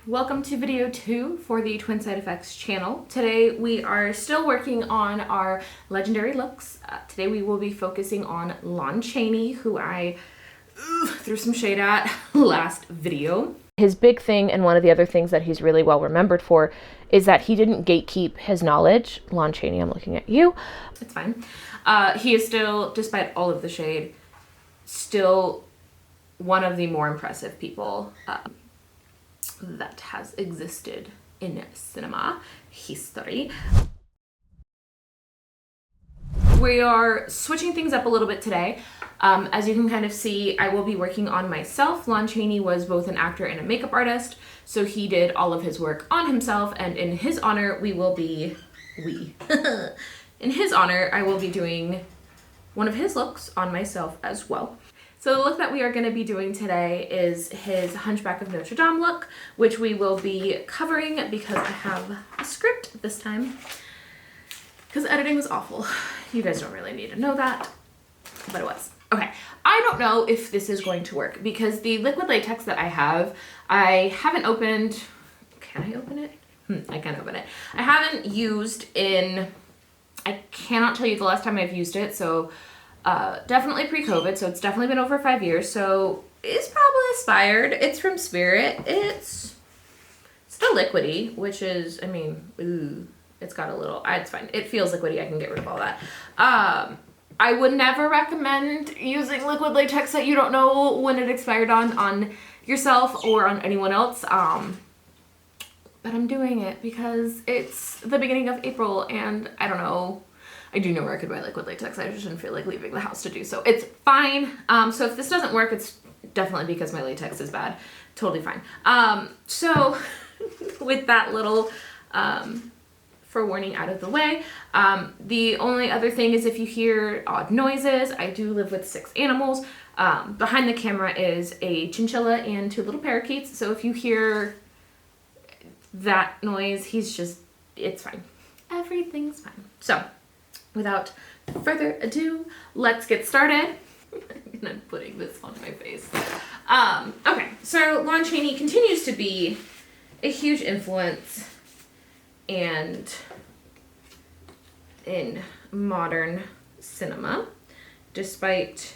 Welcome to video 2 for the Twin Side Effects channel. Today we are still working on our legendary looks. Today we will be focusing on Lon Chaney, who I threw some shade at last video. His big thing, and one of the other things that he's really well remembered for, is that he didn't gatekeep his knowledge. Lon Chaney, I'm looking at you. It's fine. He is still, despite all of the shade, still one of the more impressive people that has existed in cinema history. We are switching things up a little bit today. As you can kind of see, I will be working on myself. Lon Chaney was both an actor and a makeup artist, so he did all of his work on himself, and in his honor, in his honor, I will be doing one of his looks on myself as well. So the look that we are going to be doing today is his Hunchback of Notre Dame look, which we will be covering because I have a script this time. Because editing was awful. You guys don't really need to know that, but it was. Okay, I don't know if this is going to work because the liquid latex that I haven't opened. Can I open it? I can open it. I haven't used in, I cannot tell you the last time I've used it, so definitely pre-COVID, so it's definitely been over 5 years, so it's probably expired. It's from Spirit. It's still liquidy, which is, I mean, it's got a little, it's fine. It feels liquidy. I can get rid of all that. I would never recommend using liquid latex that you don't know when it expired on yourself or on anyone else. But I'm doing it because it's the beginning of April and I don't know. I do know where I could buy liquid latex. I just didn't feel like leaving the house to do so. It's fine. So if this doesn't work, it's definitely because my latex is bad. Totally fine. So with that little forewarning out of the way, the only other thing is if you hear odd noises, I do live with 6 animals. Behind the camera is a chinchilla and 2 little parakeets. So if you hear that noise, it's fine. Everything's fine. So without further ado, let's get started. And I'm putting this on my face. Okay, so Lon Chaney continues to be a huge influence and in modern cinema, despite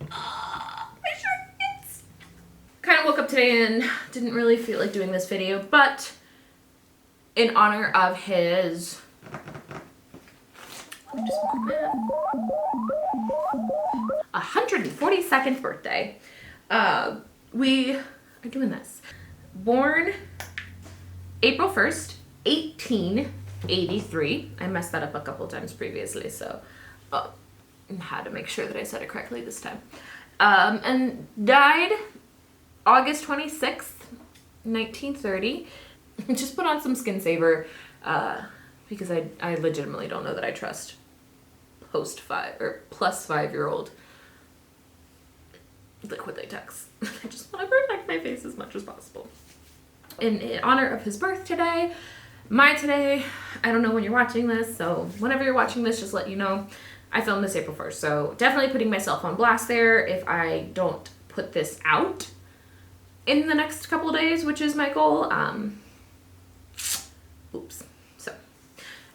my shirts. Kind of woke up today and didn't really feel like doing this video, but in honor of his 142nd birthday, we are doing this. Born April 1st, 1883. I messed that up a couple times previously, so I had to make sure that I said it correctly this time. And died August 26th, 1930. Just put on some Skin Saver because I legitimately don't know that I trust plus 5-year-old liquid latex. I just want to protect my face as much as possible. In honor of his birth today, I don't know when you're watching this, so whenever you're watching this, just let you know, I filmed this April 1st, so definitely putting myself on blast there if I don't put this out in the next couple of days, which is my goal. Oops. So,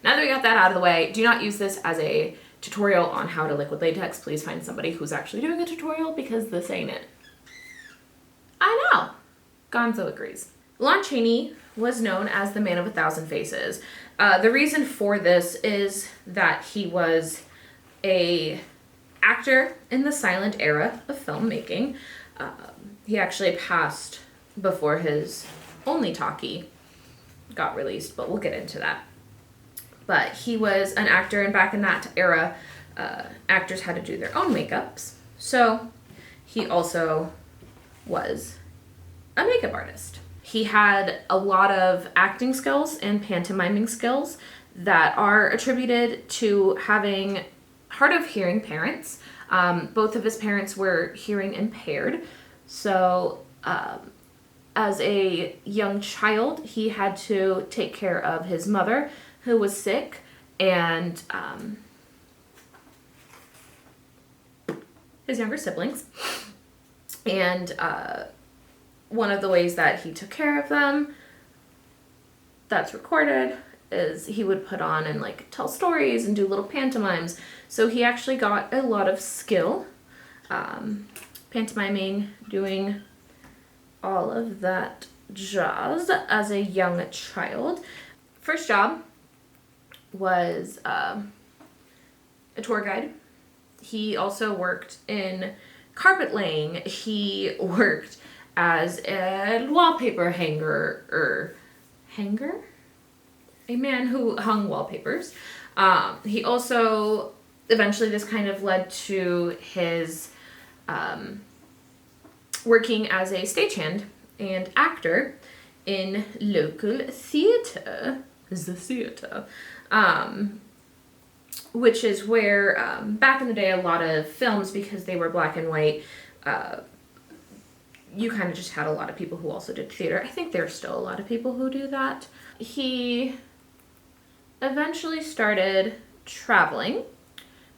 now that we got that out of the way, do not use this as a tutorial on how to liquid latex. Please find somebody who's actually doing a tutorial because this ain't it. I know. Gonzo agrees. Lon Chaney was known as the Man of 1,000 Faces. The reason for this is that he was a actor in the silent era of filmmaking. He actually passed before his only talkie got released, but we'll get into that. But he was an actor, and back in that era, actors had to do their own makeups. So he also was a makeup artist. He had a lot of acting skills and pantomiming skills that are attributed to having hard of hearing parents. Both of his parents were hearing impaired. So as a young child, he had to take care of his mother, who was sick, and his younger siblings. And one of the ways that he took care of them that's recorded is he would put on and like tell stories and do little pantomimes. So he actually got a lot of skill pantomiming, doing all of that jazz as a young child. First job was a tour guide. He also worked in carpet laying. He worked as a wallpaper hanger. A man who hung wallpapers. He also, eventually this kind of led to his working as a stagehand and actor in local theater, which is where, back in the day, a lot of films, because they were black and white, you kind of just had a lot of people who also did theater. I think there's still a lot of people who do that. He eventually started traveling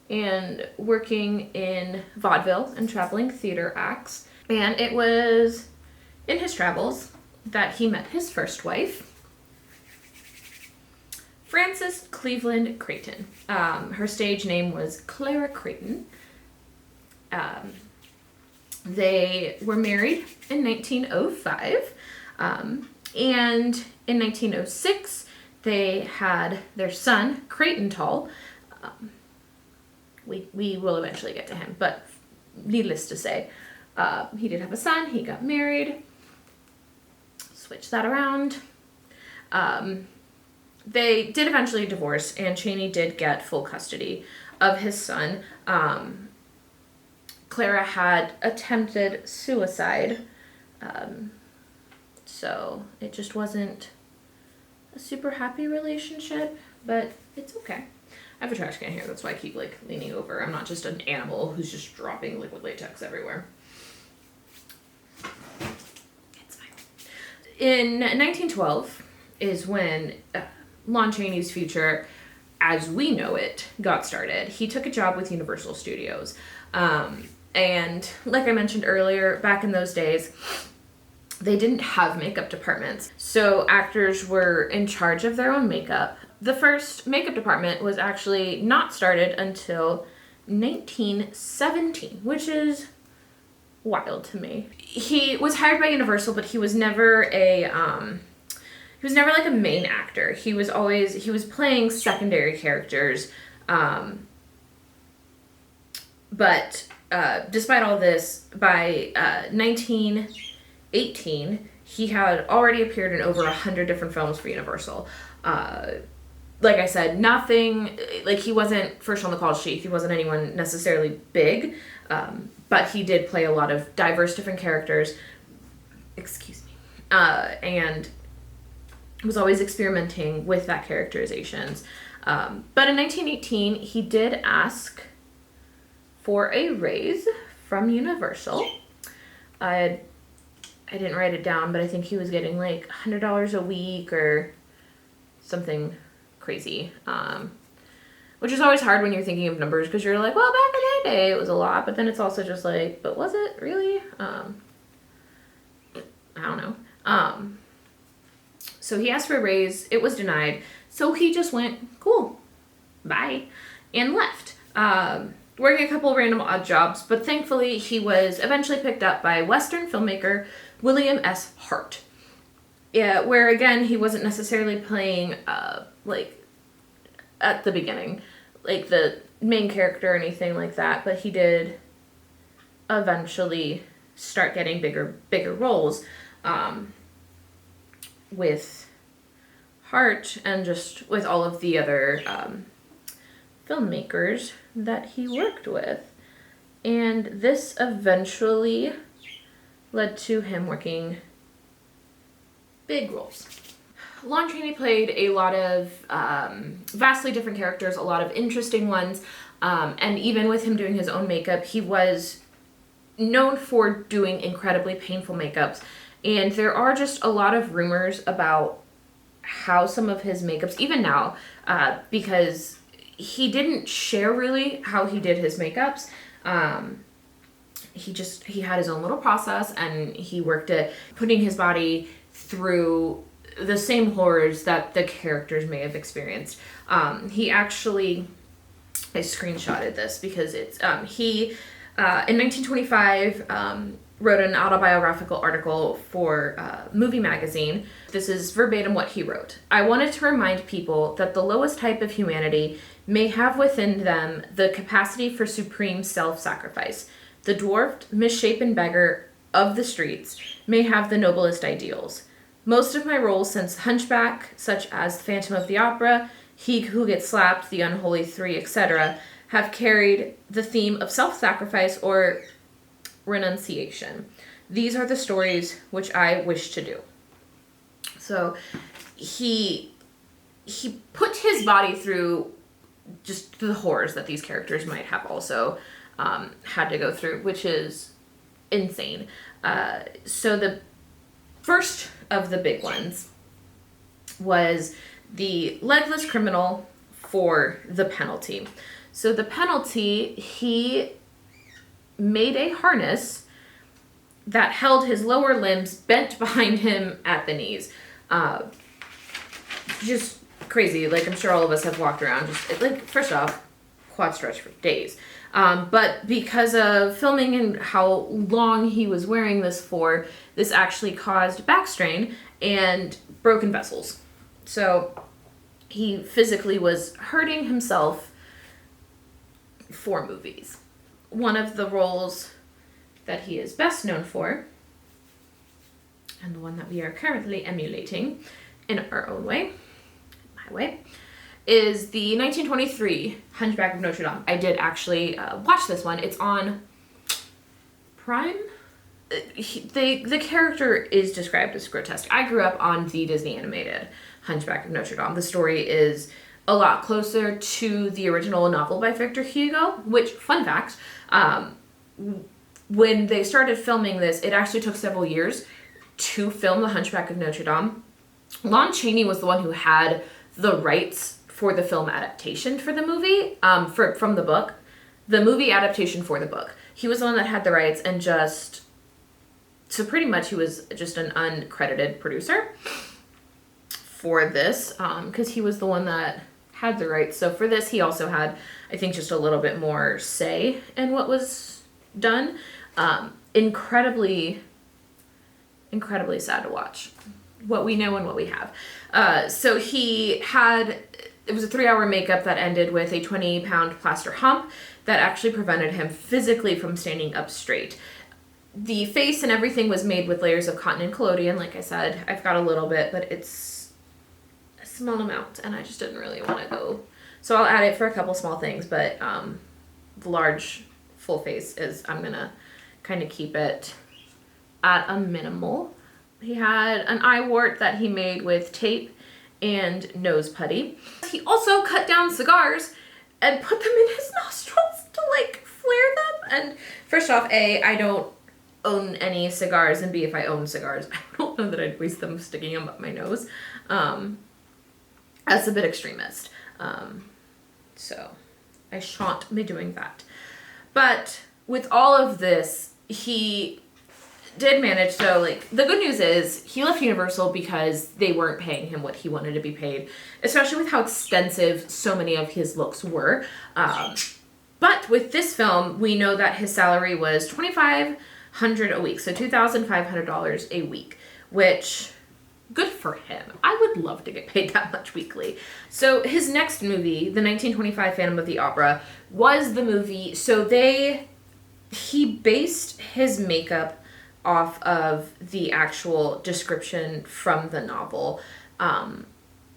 and working in vaudeville and traveling theater acts. And it was in his travels that he met his first wife, Frances Cleveland Creighton. Her stage name was Clara Creighton. They were married in 1905, and in 1906 they had their son, Creighton Tall. We will eventually get to him, but needless to say, he did have a son. He got married. Switch that around. They did eventually divorce, and Chaney did get full custody of his son. Clara had attempted suicide, so it just wasn't a super happy relationship, but it's okay. I have a trash can here, that's why I keep like leaning over. I'm not just an animal who's just dropping liquid latex everywhere. It's fine. In 1912 is when Lon Chaney's future, as we know it, got started. He took a job with Universal Studios. And like I mentioned earlier, back in those days, they didn't have makeup departments. So actors were in charge of their own makeup. The first makeup department was actually not started until 1917, which is wild to me. He was hired by Universal, but he was never like a main actor. He was playing secondary characters. But despite all this, by 1918, he had already appeared in over 100 different films for Universal. Like I said, nothing, like he wasn't first on the call sheet. He wasn't anyone necessarily big, but he did play a lot of diverse different characters. Excuse me. And was always experimenting with that characterizations. But in 1918, he did ask for a raise from Universal. I didn't write it down, but I think he was getting like $100 a week or something crazy. Which is always hard when you're thinking of numbers, because you're like, well, back in that day it was a lot, but then it's also just like, but was it really? I don't know. So he asked for a raise. It was denied. So he just went, cool, bye, and left. Working a couple random odd jobs, but thankfully he was eventually picked up by Western filmmaker William S. Hart. Yeah, where again, he wasn't necessarily playing, like, at the beginning, like the main character or anything like that, but he did eventually start getting bigger roles, with Hart and just with all of the other, filmmakers that he worked with. And this eventually led to him working big roles. Lon Chaney played a lot of vastly different characters, a lot of interesting ones, and even with him doing his own makeup, he was known for doing incredibly painful makeups. And there are just a lot of rumors about how some of his makeups, even now, because he didn't share really how he did his makeups. he had his own little process, and he worked at putting his body through the same horrors that the characters may have experienced. He actually, I screenshotted this because it's, he, in 1925, wrote an autobiographical article for Movie Magazine. This is verbatim what he wrote. "I wanted to remind people that the lowest type of humanity may have within them the capacity for supreme self-sacrifice. The dwarfed, misshapen beggar of the streets may have the noblest ideals. Most of my roles since Hunchback, such as Phantom of the Opera, He Who Gets Slapped, The Unholy Three, etc., have carried the theme of self-sacrifice or renunciation. These are the stories which I wish to do." So he put his body through just the horrors that these characters might have also had to go through, which is insane. So the first of the big ones was the legless criminal for the penalty. So the penalty, he made a harness that held his lower limbs bent behind him at the knees. Just crazy. Like, I'm sure all of us have walked around just, like, first off, quad stretch for days. But because of filming and how long he was wearing this for, this actually caused back strain and broken vessels. So he physically was hurting himself for movies. One of the roles that he is best known for, and the one that we are currently emulating in our own way, my way, is the 1923 Hunchback of Notre Dame. I did actually watch this one. It's on Prime. The character is described as grotesque. I grew up on the Disney animated Hunchback of Notre Dame. The story is a lot closer to the original novel by Victor Hugo, which, fun fact, when they started filming this, it actually took several years to film the Hunchback of Notre Dame. Lon Chaney was the one who had the rights for the film adaptation for the movie, from the book. The movie adaptation for the book. He was the one that had the rights, and so pretty much he was just an uncredited producer for this, because he was the one that had the rights. So for this, he also had, I think, just a little bit more say in what was done. Incredibly sad to watch. What we know and what we have. So it was a 3-hour makeup that ended with a 20-pound plaster hump that actually prevented him physically from standing up straight. The face and everything was made with layers of cotton and collodion. Like I said, I've got a little bit, but it's a small amount, and I just didn't really want to go. So I'll add it for a couple small things, but the large full face is, I'm going to kind of keep it at a minimal. He had an eye wart that he made with tape and nose putty. He also cut down cigars and put them in his nostrils to, like, flare them. And first off, A, I don't own any cigars, and B, if I own cigars, I don't know that I'd waste them sticking them up my nose. That's a bit extremist. So I shan't be doing that. But with all of this, he did manage. So, like, the good news is he left Universal because they weren't paying him what he wanted to be paid, especially with how extensive so many of his looks were. But with this film, we know that his salary was $2,500 a week, so $2,500 a week, which, good for him. I would love to get paid that much weekly. So his next movie, the 1925 Phantom of the Opera, was the movie. So he based his makeup off of the actual description from the novel,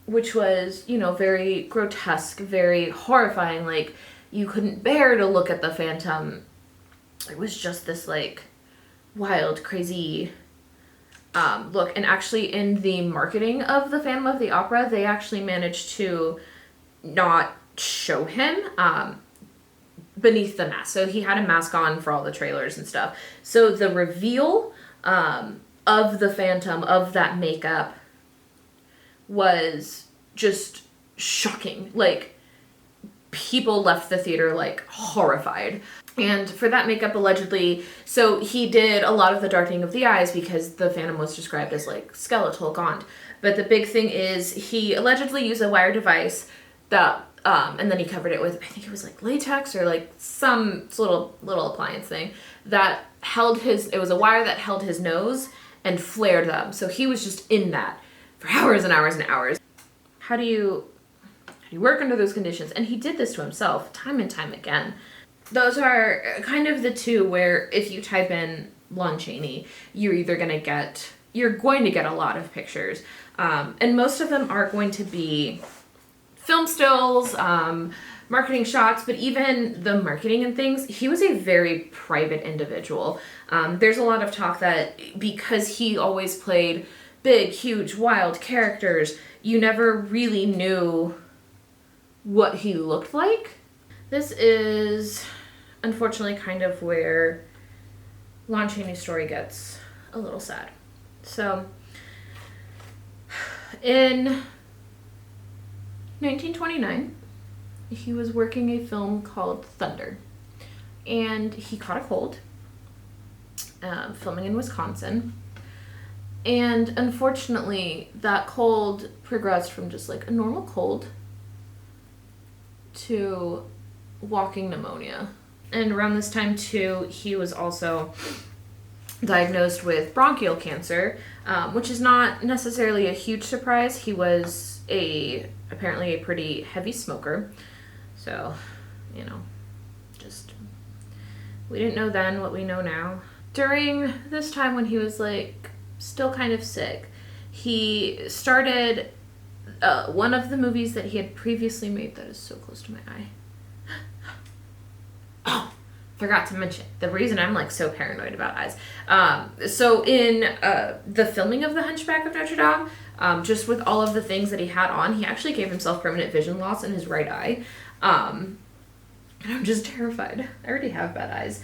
which was, very grotesque, very horrifying. Like, you couldn't bear to look at the Phantom. It was just this, like, wild, crazy look. And actually, in the marketing of the Phantom of the Opera, they actually managed to not show him beneath the mask. So he had a mask on for all the trailers and stuff. So the reveal of the Phantom, of that makeup, was just shocking. Like, people left the theater, like, horrified. And for that makeup, allegedly, so he did a lot of the darkening of the eyes because the Phantom was described as like skeletal, gaunt. But the big thing is he allegedly used a wire device that, and then he covered it with, I think it was like latex or like some little appliance thing that held it was a wire that held his nose and flared them. So he was just in that for hours and hours and hours. How do you work under those conditions? And he did this to himself time and time again. Those are kind of the two where if you type in Lon Chaney, you're going to get a lot of pictures. And most of them are going to be film stills, marketing shots, but even the marketing and things, he was a very private individual. There's a lot of talk that because he always played big, huge, wild characters, you never really knew what he looked like. This is unfortunately kind of where Lon Chaney's story gets a little sad. So, in 1929, he was working a film called Thunder, and he caught a cold, filming in Wisconsin, and unfortunately, that cold progressed from just like a normal cold to walking pneumonia. And around this time too, he was also diagnosed with bronchial cancer, which is not necessarily a huge surprise. He was apparently a pretty heavy smoker. So, we didn't know then what we know now. During this time when he was like still kind of sick, he started one of the movies that he had previously made that is so close to my eye. Oh, forgot to mention the reason I'm like so paranoid about eyes. So in the filming of The Hunchback of Notre Dame, just with all of the things that he had on, he actually gave himself permanent vision loss in his right eye. And I'm just terrified. I already have bad eyes.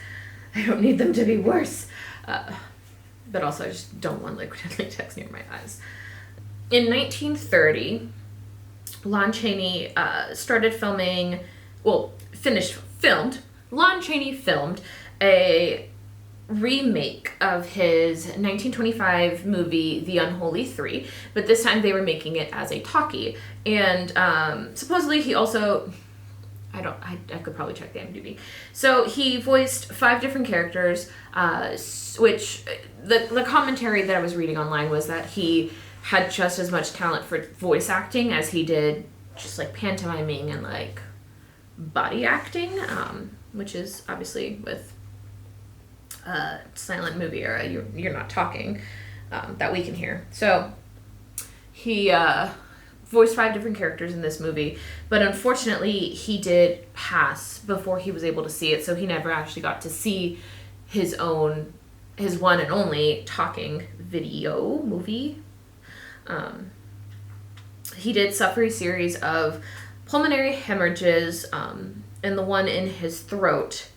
I don't need them to be worse. But also I just don't want liquid and latex near my eyes. In 1930, Lon Chaney Lon Chaney filmed a remake of his 1925 movie, The Unholy Three, but this time they were making it as a talkie. And supposedly he also, I could probably check the IMDb. So he voiced 5 different characters, which the commentary that I was reading online was that he had just as much talent for voice acting as he did just like pantomiming and like body acting, which is obviously with silent movie era, you're not talking, that we can hear. So he voiced 5 different characters in this movie, but unfortunately he did pass before he was able to see it, so he never actually got to see his one and only talking video movie. He did suffer a series of pulmonary hemorrhages, and the one in his throat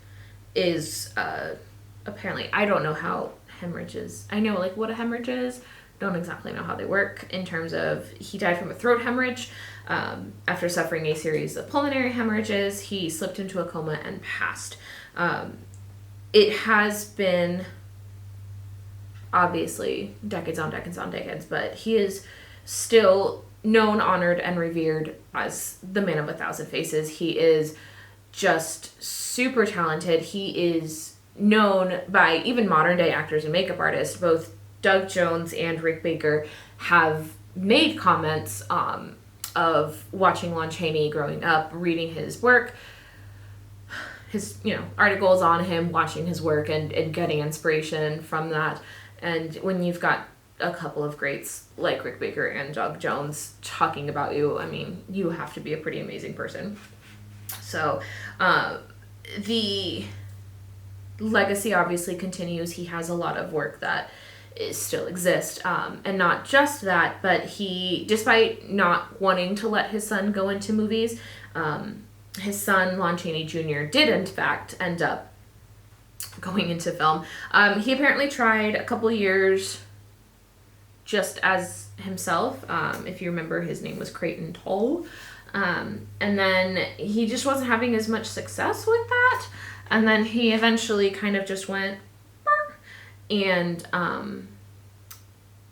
is apparently, I don't know how hemorrhages, I know like what a hemorrhage is, don't exactly know how they work in terms of, he died from a throat hemorrhage. After suffering a series of pulmonary hemorrhages, he slipped into a coma and passed. It has been obviously decades on decades on decades, but he is still known, honored, and revered as the man of 1,000 faces. He is just super talented. He is known by even modern day actors and makeup artists. Both Doug Jones and Rick Baker have made comments of watching Lon Chaney growing up, reading his work, his articles on him, watching his work, and getting inspiration from that. And when you've got a couple of greats like Rick Baker and Doug Jones talking about you, I mean, you have to be a pretty amazing person. So the legacy obviously continues. He has a lot of work that still exists, and not just that, but he, despite not wanting to let his son go into movies, his son Lon Chaney Jr. did in fact end up going into film. He apparently tried a couple years just as himself. If you remember, his name was Creighton Toll. And then he just wasn't having as much success with that. And then he eventually kind of just went and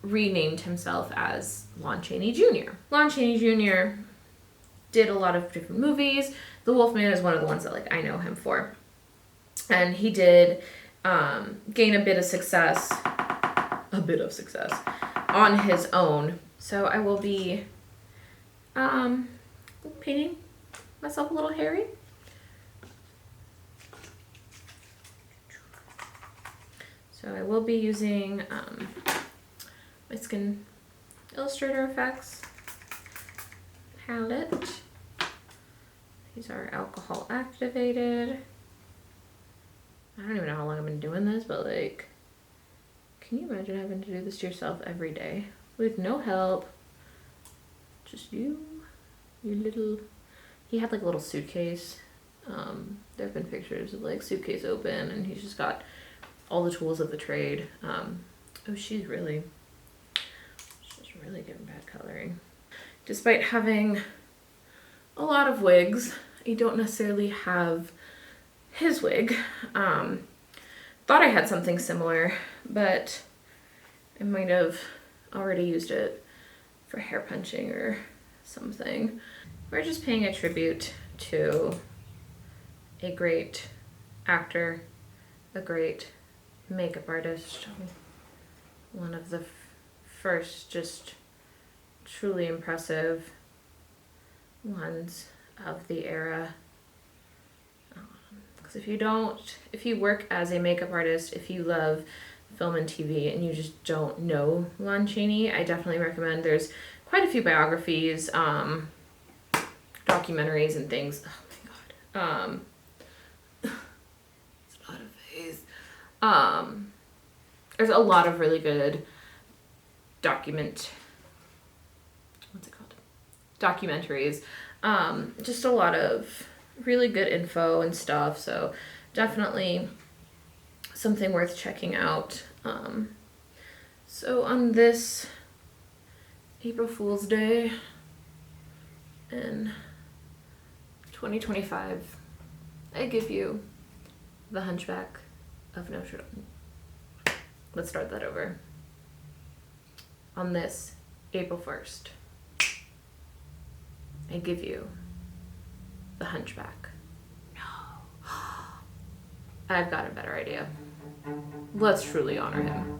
renamed himself as Lon Chaney Jr. Lon Chaney Jr. did a lot of different movies. The Wolfman is one of the ones that like I know him for. And he did gain a bit of success on his own. So I will be painting myself a little hairy. So I will be using my Skin Illustrator Effects palette. These are alcohol activated. I don't even know how long I've been doing this, but like, can you imagine having to do this to yourself every day with no help? Just you, your little, he had like a little suitcase. There have been pictures of like suitcase open and he's just got all the tools of the trade. Oh, she's really good bad coloring. Despite having a lot of wigs, I don't necessarily have his wig. Thought I had something similar, but I might have already used it for hair punching or something. We're just paying a tribute to a great actor, a great makeup artist, one of the first just truly impressive ones of the era. Because if you work as a makeup artist, if you love film and TV and you just don't know Lon Chaney, I definitely recommend. There's quite a few biographies, documentaries and things. Oh my god. It's not a face. There's a lot of really good documentaries. Just a lot of really good info and stuff, so definitely something worth checking out. So on this April Fool's Day in 2025, I give you The Hunchback of Notre Dame. Let's start that over. On this April 1st, I give you The Hunchback. No. I've got a better idea. Let's truly honor him.